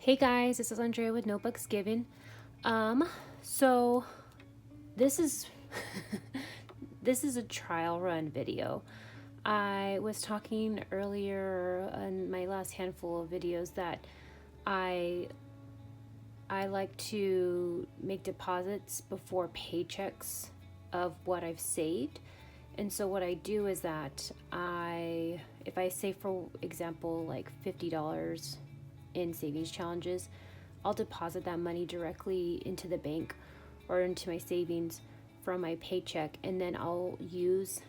Hey guys, this is Andrea with Notebooks Given. So this is this is a trial run video. I was talking earlier in my last handful of videos that I like to make deposits before paychecks of what I've saved. And so what I do is that if I save, for example, like $50 in savings challenges, I'll deposit that money directly into the bank or into my savings from my paycheck, and then I'll use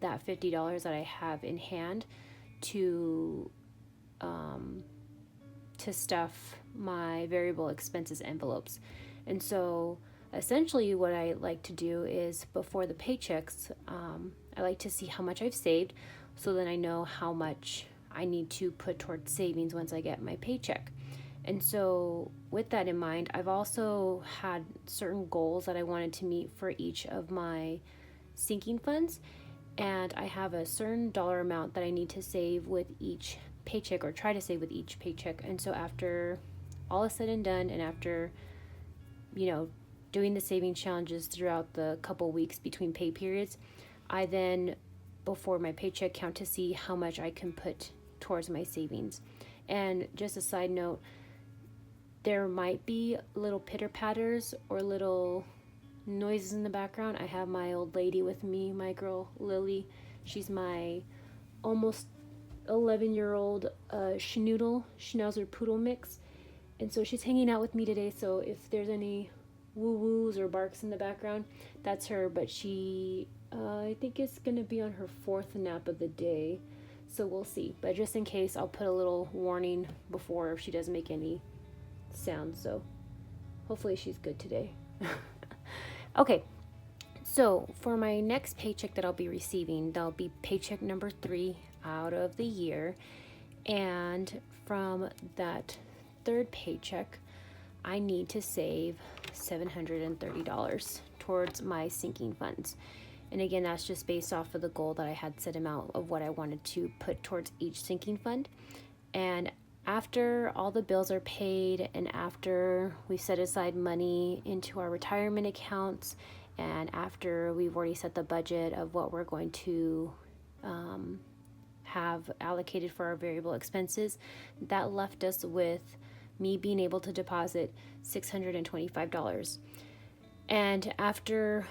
that $50 that I have in hand to stuff my variable expenses envelopes. And so essentially what I like to do is before the paychecks, I like to see how much I've saved, so then I know how much I need to put towards savings once I get my paycheck. And so with that in mind, I've also had certain goals that I wanted to meet for each of my sinking funds, and I have a certain dollar amount that I need to save with each paycheck, or try to save with each paycheck. And so after all is said and done, and after doing the saving challenges throughout the couple weeks between pay periods, I then, before my paycheck, count to see how much I can put towards my savings. And just a side note, there might be little pitter patters or little noises in the background. I have my old lady with me, my girl Lily. She's my almost 11-year-old schnoodle, schnauzer poodle mix. And so she's hanging out with me today. So if there's any woo-woos or barks in the background, that's her. But she, I think it's going to be on her fourth nap of the day. So we'll see. But just in case, I'll put a little warning before if she doesn't make any sounds. So hopefully she's good today. Okay. So for my next paycheck that I'll be receiving, that'll be paycheck number 3 out of the year. And from that third paycheck, I need to save $730 towards my sinking funds. And again, that's just based off of the goal that I had set out of what I wanted to put towards each sinking fund. And after all the bills are paid, and after we set aside money into our retirement accounts, and after we've already set the budget of what we're going to have allocated for our variable expenses, that left us with me being able to deposit $625. And after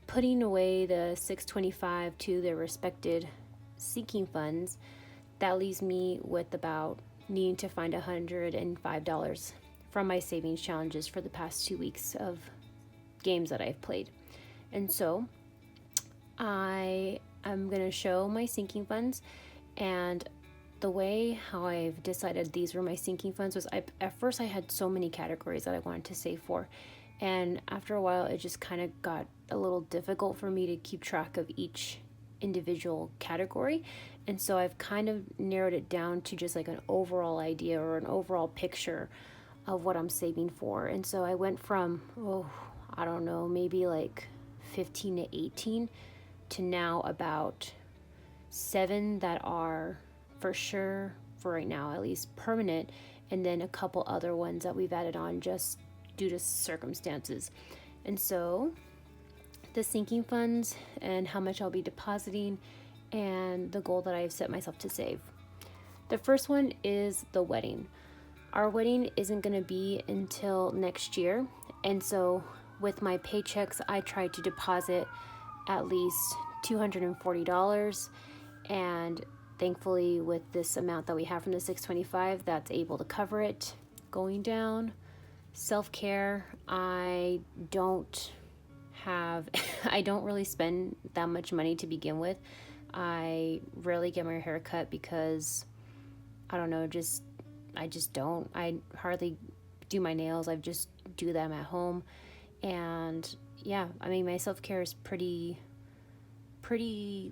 putting away the $625 to their respected sinking funds, that leaves me with about needing to find $105 from my savings challenges for the past 2 weeks of games that I've played. And so I am going to show my sinking funds, and the way how I've decided these were my sinking funds was at first I had so many categories that I wanted to save for, and after a while it just kind of got a little difficult for me to keep track of each individual category. And so I've kind of narrowed it down to just like an overall idea or an overall picture of what I'm saving for. And so I went from, I don't know, maybe like 15 to 18 to now about 7 that are for sure, for right now at least, permanent, and then a couple other ones that we've added on just due to circumstances. And so the sinking funds and how much I'll be depositing and the goal that I've set myself to save. The first one is the wedding. Our wedding isn't going to be until next year, and so with my paychecks I try to deposit at least $240, and thankfully with this amount that we have from the $625, that's able to cover it. Going down, self-care, I don't really spend that much money to begin with. I rarely get my hair cut because I don't know, I just don't. I hardly do my nails. I just do them at home. And yeah, I mean, my self-care is pretty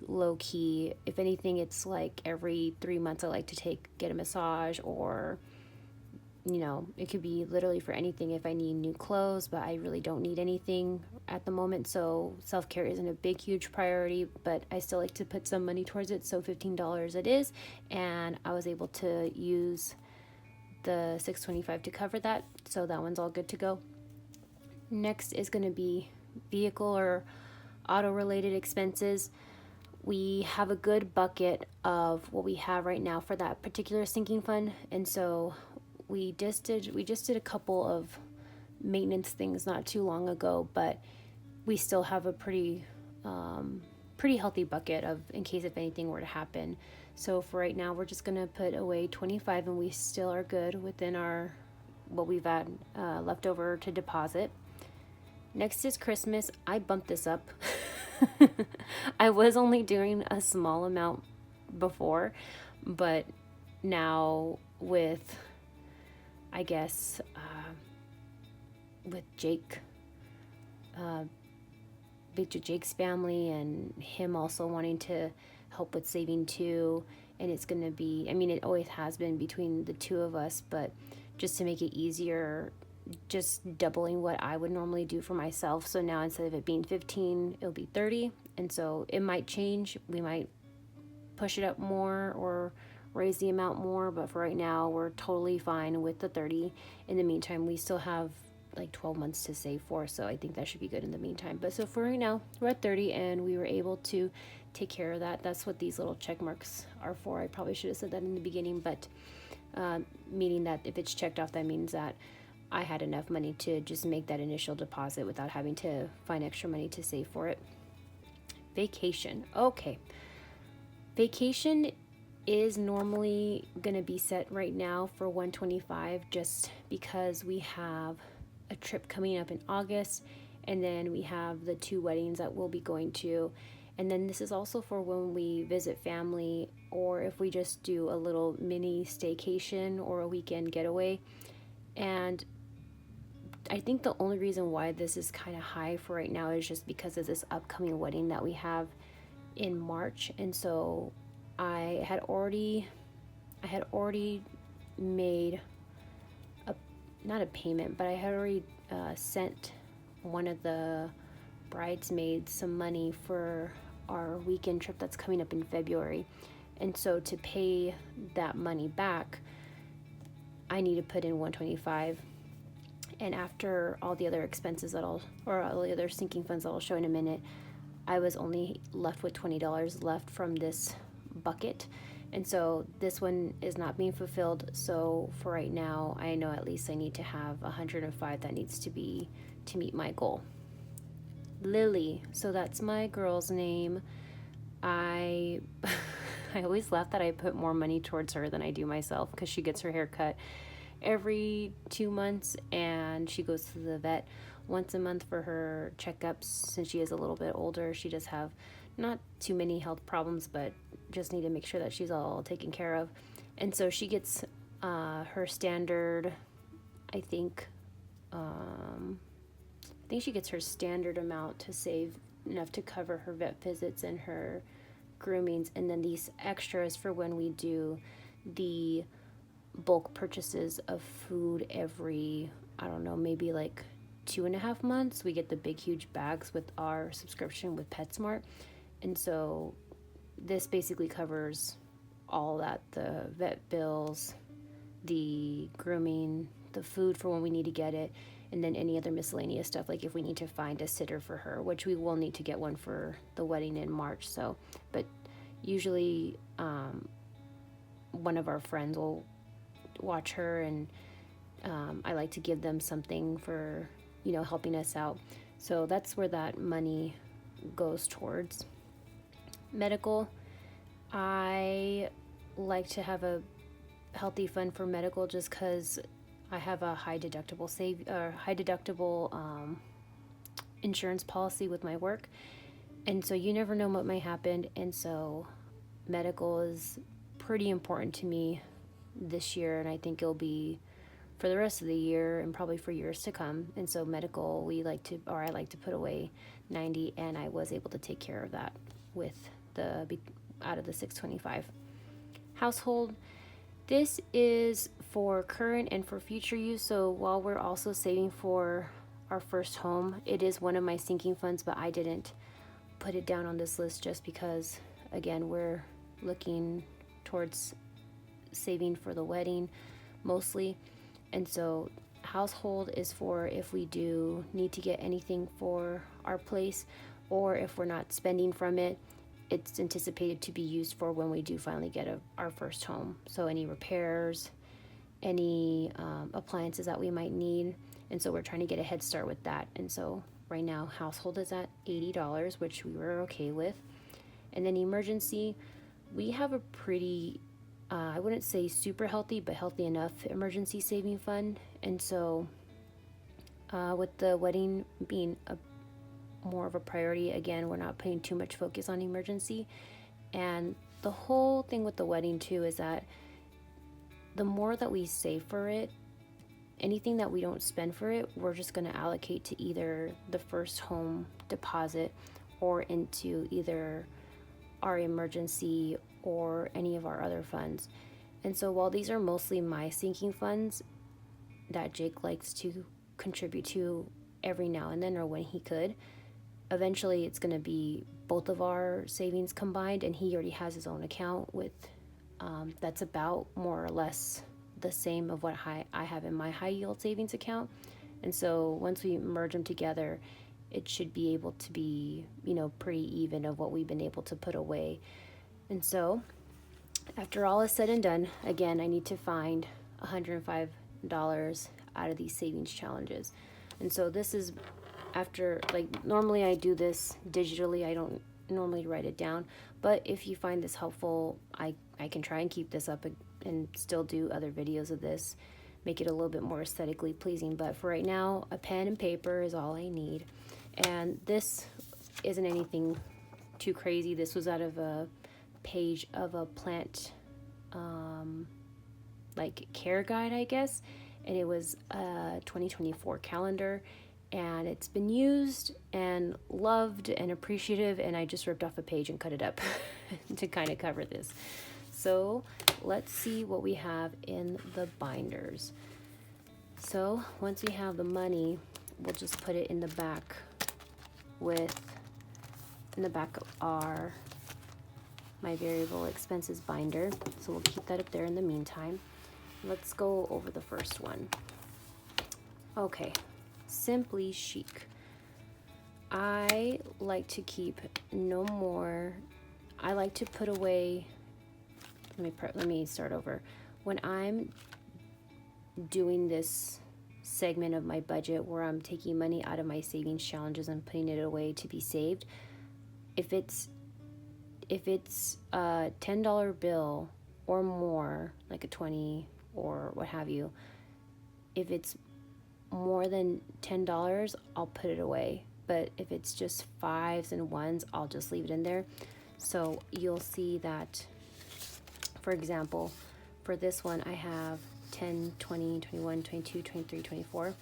low key. If anything, it's like every 3 months I like to get a massage, or it could be literally for anything. If I need new clothes, but I really don't need anything at the moment, so self-care isn't a big huge priority, but I still like to put some money towards it. So $15 it is, and I was able to use the $625 to cover that, so that one's all good to go. Next is going to be vehicle or auto related expenses. We have a good bucket of what we have right now for that particular sinking fund, and so we just did a couple of maintenance things not too long ago, but we still have a pretty healthy bucket of in case if anything were to happen. So for right now, we're just gonna put away $25, and we still are good within our what we've had left over to deposit. Next is Christmas. I bumped this up. I was only doing a small amount before, but now with, I guess, with Jake's family and him also wanting to help with saving too, and it's going to be, I mean, it always has been between the two of us, but just to make it easier, just doubling what I would normally do for myself. So now instead of it being 15, it'll be 30. And so it might change. We might push it up more or raise the amount more, but for right now, we're totally fine with the 30. In the meantime, we still have like 12 months to save for, so I think that should be good in the meantime. But so for right now, we're at 30, and we were able to take care of that. That's what these little check marks are for. I probably should have said that in the beginning, but meaning that if it's checked off, that means that I had enough money to just make that initial deposit without having to find extra money to save for it. Vacation. Okay. Vacation is normally going to be set right now for $125, just because we have a trip coming up in August, and then we have the 2 weddings that we'll be going to, and then this is also for when we visit family, or if we just do a little mini staycation or a weekend getaway. And I think the only reason why this is kind of high for right now is just because of this upcoming wedding that we have in March. And so I had already made not a payment, but I had already sent one of the bridesmaids some money for our weekend trip that's coming up in February. And so to pay that money back, I need to put in $125. And after all the other expenses all the other sinking funds that I'll show in a minute, I was only left with $20 left from this bucket. And so this one is not being fulfilled. So for right now, I know at least I need to have 105 that needs to be to meet my goal. Lily, so that's my girl's name. I always laugh that I put more money towards her than I do myself, because she gets her hair cut every 2 months, and she goes to the vet once a month for her checkups. Since she is a little bit older, she does have not too many health problems, but just need to make sure that she's all taken care of. And so she gets her standard, I think she gets her standard amount to save enough to cover her vet visits and her groomings, and then these extras for when we do the bulk purchases of food every, I don't know, maybe like 2.5 months. We get the big huge bags with our subscription with PetSmart, and so this basically covers all that: the vet bills, the grooming, the food for when we need to get it, and then any other miscellaneous stuff, like if we need to find a sitter for her, which we will need to get one for the wedding in March. So, but usually one of our friends will watch her, and I like to give them something for, helping us out. So that's where that money goes towards. Medical, I like to have a healthy fund for medical, just because I have a high deductible insurance policy with my work, and so you never know what might happen, and so medical is pretty important to me this year, and I think it'll be for the rest of the year and probably for years to come. And so medical, I like to put away $90, and I was able to take care of that with out of the $625. Household, this is for current and for future use. So while we're also saving for our first home, it is one of my sinking funds, but I didn't put it down on this list just because, again, we're looking towards saving for the wedding mostly. And so household is for if we do need to get anything for our place, or if we're not spending from it, it's anticipated to be used for when we do finally get our first home. So any repairs, any appliances that we might need. And so we're trying to get a head start with that. And so right now household is at $80, which we were okay with. And then emergency, we have a pretty I wouldn't say super healthy, but healthy enough emergency saving fund. And so with the wedding being more of a priority, again, we're not putting too much focus on emergency. And the whole thing with the wedding too is that the more that we save for it, anything that we don't spend for it, we're just going to allocate to either the first home deposit or into either our emergency or any of our other funds. And so while these are mostly my sinking funds that Jake likes to contribute to every now and then, or when he could, eventually it's going to be both of our savings combined, and he already has his own account with that's about more or less the same of what I have in my high yield savings account. And so once we merge them together, it should be able to be, pretty even of what we've been able to put away. And so after all is said and done, again, I need to find $105 out of these savings challenges. And so this is after, normally I do this digitally. I don't normally write it down, but if you find this helpful, I can try and keep this up and still do other videos of this, make it a little bit more aesthetically pleasing. But for right now, a pen and paper is all I need. And this isn't anything too crazy. This was out of a page of a plant care guide, I guess, and it was a 2024 calendar, and it's been used and loved and appreciative, and I just ripped off a page and cut it up to kind of cover this. So let's see what we have in the binders. So once we have the money, we'll just put it in the back of my variable expenses binder. So we'll keep that up there in the meantime. Let's go over the first one. Okay, Simply Chic. I like to keep no more. I like to put away. Let me start over. When I'm doing this segment of my budget where I'm taking money out of my savings challenges and putting it away to be saved, if it's a $10 bill or more, like a 20 or what have you, if it's more than $10, I'll put it away. But if it's just fives and ones, I'll just leave it in there. So you'll see that, for example, for this one, I have 10, 20, 21, 22, 23, 24.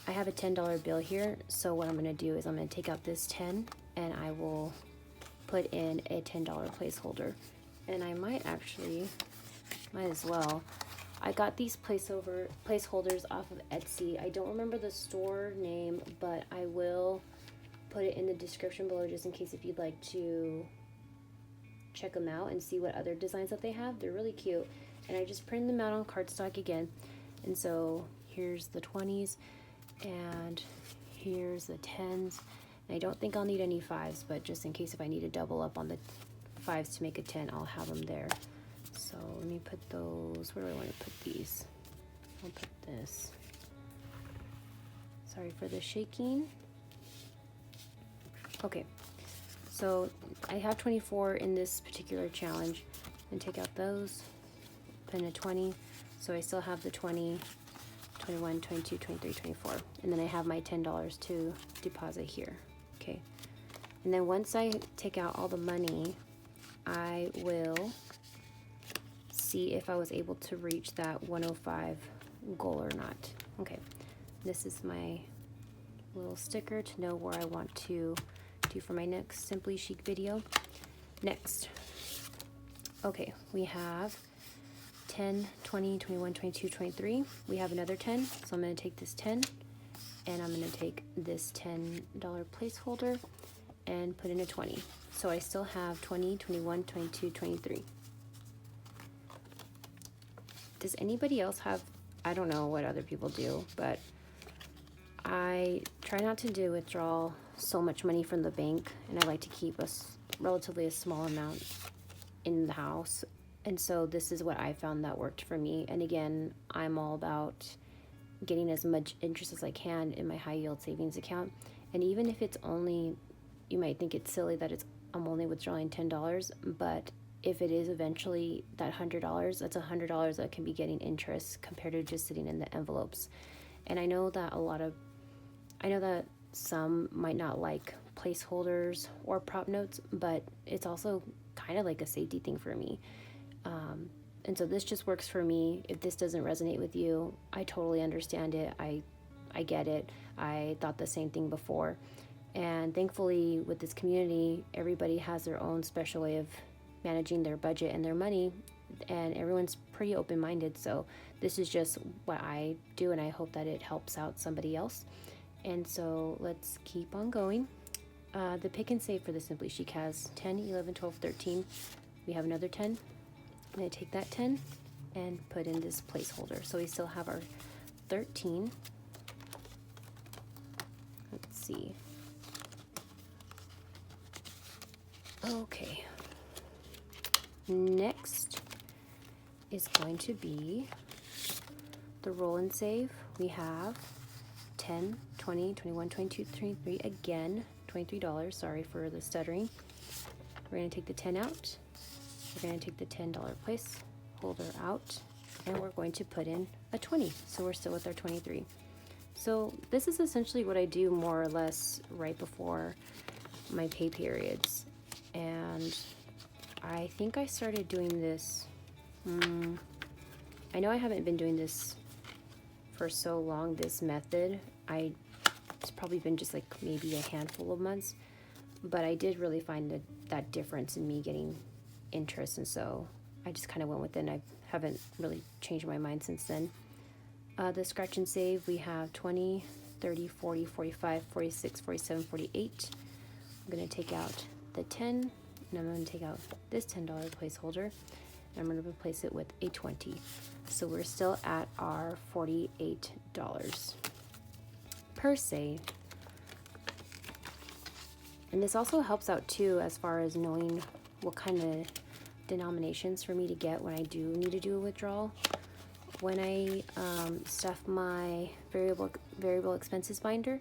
I have a $10 bill here. So what I'm going to do is I'm going to take out this 10 and I will put in a $10 placeholder. And I might as well. I got these placeholders off of Etsy. I don't remember the store name, but I will put it in the description below just in case if you'd like to check them out and see what other designs that they have. They're really cute. And I just printed them out on cardstock again. And so here's the 20s and here's the 10s. And I don't think I'll need any 5s, but just in case if I need to double up on the 5s to make a 10, I'll have them there. So let me put those, where do I want to put these? I'll put this. Sorry for the shaking. Okay, so I have 24 in this particular challenge, and take out those, put in a 20, so I still have the 20, 21, 22, 23, 24, and then I have my $10 to deposit here. Okay, and then once I take out all the money, I will see if I was able to reach that 105 goal or not. Okay, this is my little sticker to know where I want to do for my next Simply Chic video. Next, okay, we have 10, 20, 21, 22, 23. We have another 10, so I'm going to take this 10 and I'm going to take this $10 placeholder and put in a 20. So I still have 20, 21, 22, 23. does anybody else have, I don't know what other people do, but I try not to do withdrawal so much money from the bank, and I like to keep relatively a small amount in the house. And so this is what I found that worked for me. And again, I'm all about getting as much interest as I can in my high yield savings account. And even if it's only, you might think it's silly that I'm only withdrawing $10, but if it is eventually that $100, that's $100 that can be getting interest compared to just sitting in the envelopes. And I know that some might not like placeholders or prop notes, but it's also kind of like a safety thing for me. And so this just works for me. If this doesn't resonate with you, I totally understand it. I get it. I thought the same thing before. And thankfully, with this community, everybody has their own special way of managing their budget and their money, and everyone's pretty open-minded. So this is just what I do, and I hope that it helps out somebody else. And so let's keep on going. The pick and save for the Simply Chic has 10, 11, 12, 13. We have another 10. I'm going to take that 10 and put in this placeholder. So we still have our 13. Let's see. Okay. Next is going to be the roll and save. We have 10, 20, 21, 22, 23, again, $23. Sorry for the stuttering. We're going to take the 10 out. We're going to take the $10 placeholder out, and we're going to put in a 20. So we're still with our 23. So this is essentially what I do more or less right before my pay periods. And I think I started doing this, I know I haven't been doing this for so long, this method. It's probably been just like maybe a handful of months, but I did really find that difference in me getting interest, and so I just kind of went with it, and I haven't really changed my mind since then. The scratch and save, we have 20, 30, 40, 45, 46, 47, 48. I'm going to take out the 10, and I'm going to take out this $10 placeholder, and I'm going to replace it with a 20. So we're still at our $48 per save. And this also helps out too as far as knowing what kind of denominations for me to get when I do need to do a withdrawal. When I stuff my variable expenses binder,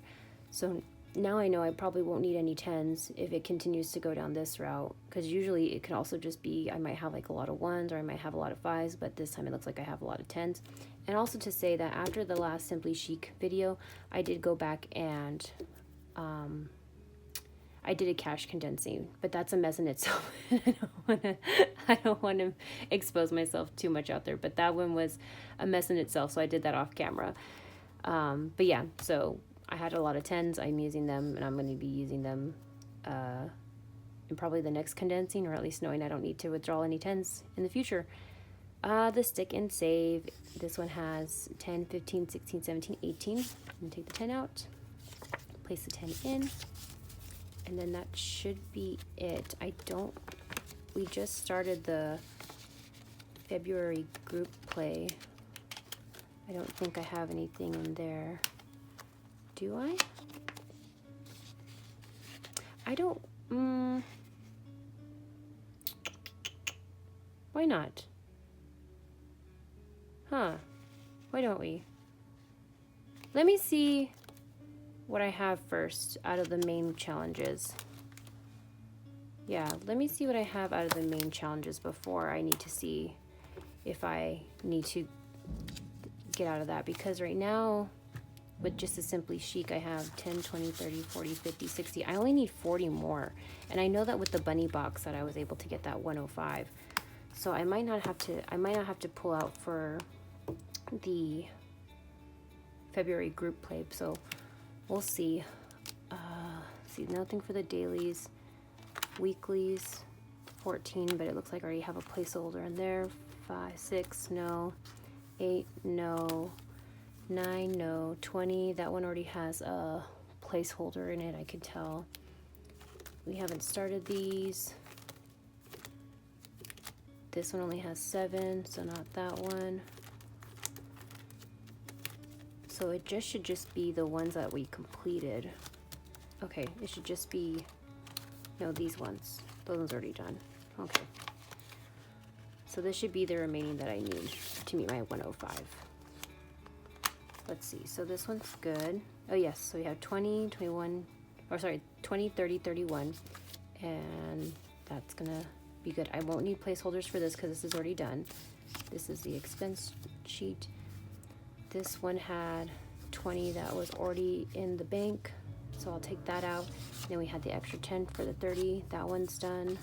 so now I know I probably won't need any 10s if it continues to go down this route, because usually it can also just be I might have like a lot of 1s or I might have a lot of 5s, but this time it looks like I have a lot of 10s. And also to say that after the last Simply Chic video, I did go back and I did a cash condensing, but that's a mess in itself. I don't want to expose myself too much out there, but that one was a mess in itself, so I did that off camera. But yeah, so I had a lot of 10s. I'm using them, and I'm going to be using them in probably the next condensing, or at least knowing I don't need to withdraw any 10s in the future. The stick and save, this one has 10, 15, 16, 17, 18. I'm going to take the 10 out, place the 10 in, and then that should be it. We just started the February group play. I don't think I have anything in there. Do I? I don't, why not? Huh, why don't we? Let me see what I have first out of the main challenges. Yeah, let me see what I have out of the main challenges before I need to see if I need to get out of that, because right now with just a Simply Chic I have 10, 20, 30, 40, 50, 60. I only need 40 more, and I know that with the bunny box that I was able to get that 105. So I might not have to pull out for the February group play, so we'll see. See, nothing for the dailies. Weeklies, 14, but it looks like I already have a placeholder in there. 5, 6, no. 8, no. 9, no. 20, that one already has a placeholder in it, I could tell. We haven't started these. This one only has 7, so not that one. So it should just be the ones that we completed. Okay, it should just be, no, these ones. Those ones are already done. Okay. So this should be the remaining that I need to meet my 105. Let's see. So this one's good. Oh yes, so we have 20, 21, or sorry, 20, 30, 31. And that's gonna be good. I won't need placeholders for this because this is already done. This is the expense sheet. This one had 20 that was already in the bank, so I'll take that out. Then we had the extra 10 for the 30. That one's done.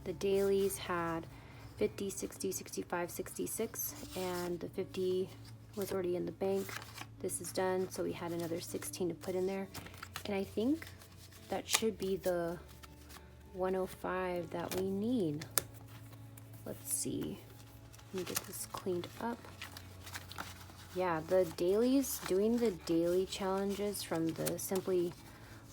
The dailies had 50, 60, 65, 66, and the 50 was already in the bank. This is done, so we had another 16 to put in there. And I think that should be the 105 that we need. Let's see. Let me get this cleaned up. Yeah, the dailies, doing the daily challenges from the Simply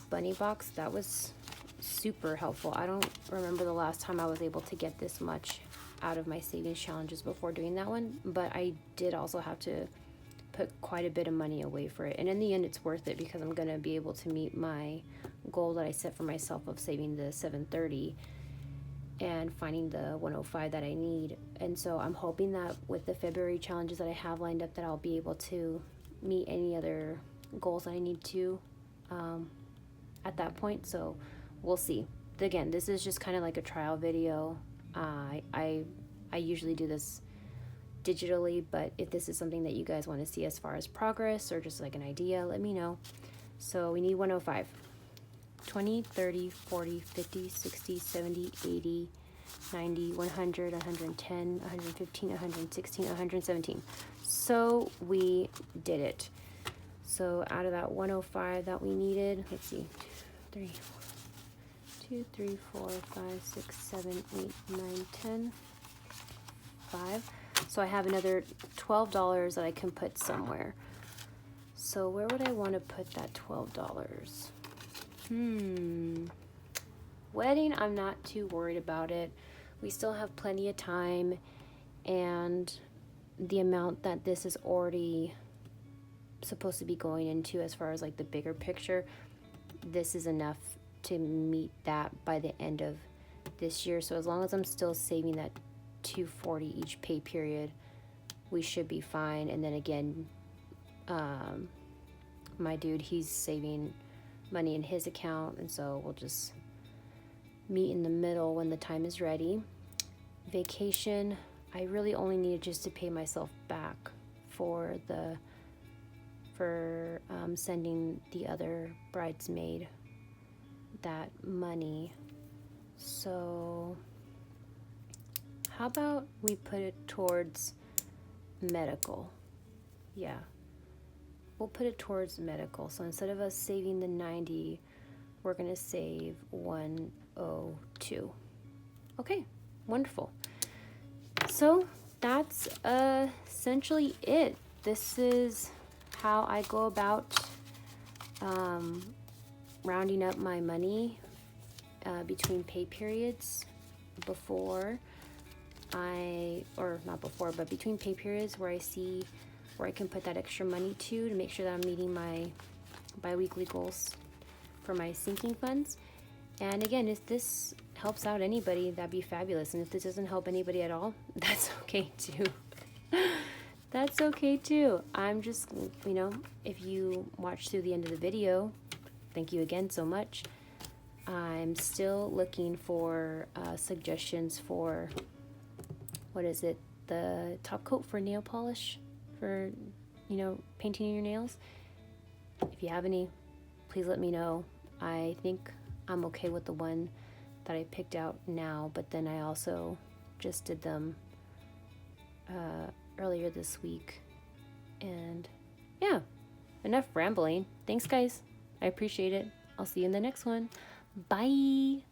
Bunny box, that was super helpful. I don't remember the last time I was able to get this much out of my savings challenges before doing that one, but I did also have to put quite a bit of money away for it. And in the end, it's worth it because I'm gonna be able to meet my goal that I set for myself of saving the 730 and finding the 105 that I need. And so I'm hoping that with the February challenges that I have lined up that I'll be able to meet any other goals that I need to at that point. So we'll see. Again, this is just kind of like a trial video. I usually do this digitally, but if this is something that you guys want to see as far as progress or just like an idea, let me know. So we need 105. 20, 30, 40, 50, 60, 70, 80, 90, 100, 110, 115, 116, 117. So we did it. So out of that 105 that we needed, let's see, 2, 3, 4, 5, 6, 7, 8, 9, 10, 5. So I have another $12 that I can put somewhere. So where would I want to put that $12? Wedding, I'm not too worried about it. We still have plenty of time, and the amount that this is already supposed to be going into as far as like the bigger picture, this is enough to meet that by the end of this year. So as long as I'm still saving that $240 each pay period, we should be fine. And then again, my dude, he's saving money in his account, and so we'll just meet in the middle when the time is ready. Vacation, I really only needed just to pay myself back for sending the other bridesmaid that money. So how about we put it towards medical? Yeah, we'll put it towards medical. So instead of us saving the 90, we're gonna save 102. Okay, wonderful. So that's essentially it. This is how I go about rounding up my money between pay periods between pay periods where I see where I can put that extra money to make sure that I'm meeting my bi-weekly goals for my sinking funds. And again, if this helps out anybody, that'd be fabulous. And if this doesn't help anybody at all, that's okay too. That's okay too. I'm just, if you watch through the end of the video, thank you again so much. I'm still looking for suggestions for, the top coat for nail polish for, painting your nails. If you have any, please let me know. I think I'm okay with the one that I picked out now, but then I also just did them earlier this week. And yeah, enough rambling. Thanks guys, I appreciate it. I'll see you in the next one. Bye.